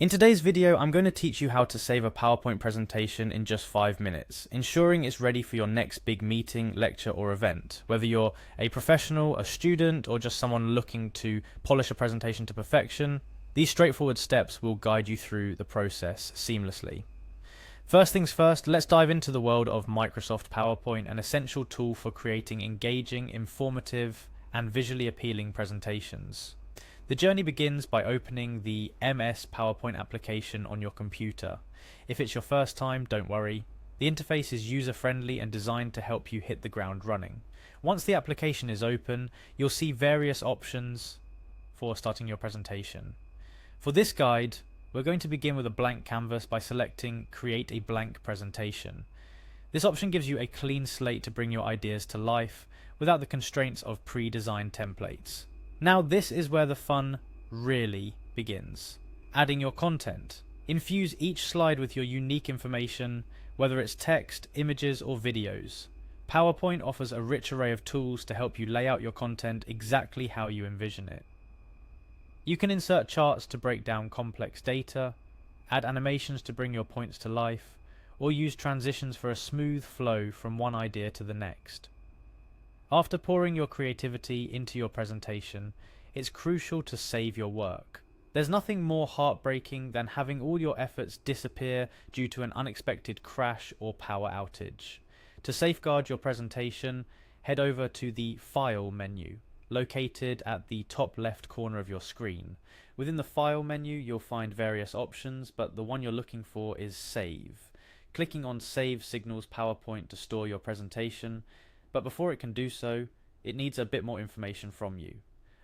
In today's video, I'm going to teach you how to save a PowerPoint presentation in just 5 minutes, ensuring it's ready for your next big meeting, lecture, or event. Whether you're a professional, a student, or just someone looking to polish a presentation to perfection, these straightforward steps will guide you through the process seamlessly. First things first, let's dive into the world of Microsoft PowerPoint, an essential tool for creating engaging, informative, and visually appealing presentations. The journey begins by opening the MS PowerPoint application on your computer. If it's your first time, don't worry. The interface is user-friendly and designed to help you hit the ground running. Once the application is open, you'll see various options for starting your presentation. For this guide, we're going to begin with a blank canvas by selecting Create a Blank Presentation. This option gives you a clean slate to bring your ideas to life without the constraints of pre-designed templates. Now this is where the fun really begins. Adding your content. Infuse each slide with your unique information, whether it's text, images, or videos. PowerPoint offers a rich array of tools to help you lay out your content exactly how you envision it. You can insert charts to break down complex data, add animations to bring your points to life, or use transitions for a smooth flow from one idea to the next. After pouring your creativity into your presentation, it's crucial to save your work. There's nothing more heartbreaking than having all your efforts disappear due to an unexpected crash or power outage. To safeguard your presentation, head over to the File menu, located at the top left corner of your screen. Within the File menu, you'll find various options, but the one you're looking for is Save. Clicking on Save signals PowerPoint to store your presentation, but before it can do so, it needs a bit more information from you.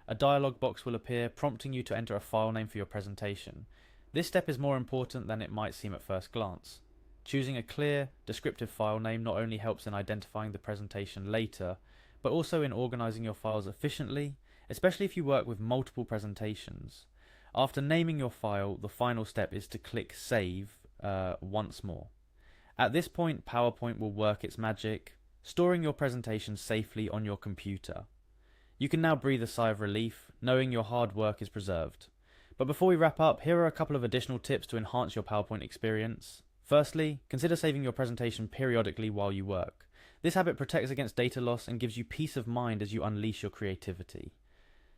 A dialog box will appear, prompting you to enter a file name for your presentation. This step is more important than it might seem at first glance. Choosing a clear, descriptive file name not only helps in identifying the presentation later, but also in organizing your files efficiently, especially if you work with multiple presentations. After naming your file, the final step is to click Save once more. At this point, PowerPoint will work its magic, storing your presentation safely on your computer. You can now breathe a sigh of relief, knowing your hard work is preserved. But before we wrap up, here are a couple of additional tips to enhance your PowerPoint experience. Firstly, consider saving your presentation periodically while you work. This habit protects against data loss and gives you peace of mind as you unleash your creativity.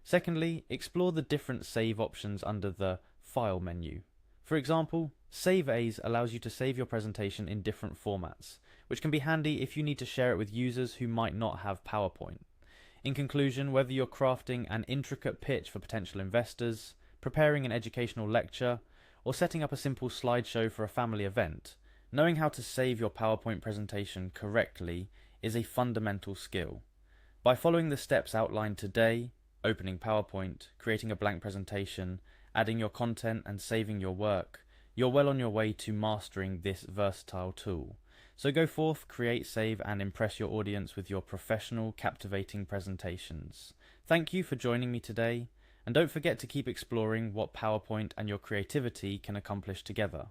Secondly, explore the different save options under the File menu. For example, Save As allows you to save your presentation in different formats, which can be handy if you need to share it with users who might not have PowerPoint. In conclusion, whether you're crafting an intricate pitch for potential investors, preparing an educational lecture, or setting up a simple slideshow for a family event, knowing how to save your PowerPoint presentation correctly is a fundamental skill. By following the steps outlined today, opening PowerPoint, creating a blank presentation, adding your content, and saving your work, you're well on your way to mastering this versatile tool. So go forth, create, save, and impress your audience with your professional, captivating presentations. Thank you for joining me today, and don't forget to keep exploring what PowerPoint and your creativity can accomplish together.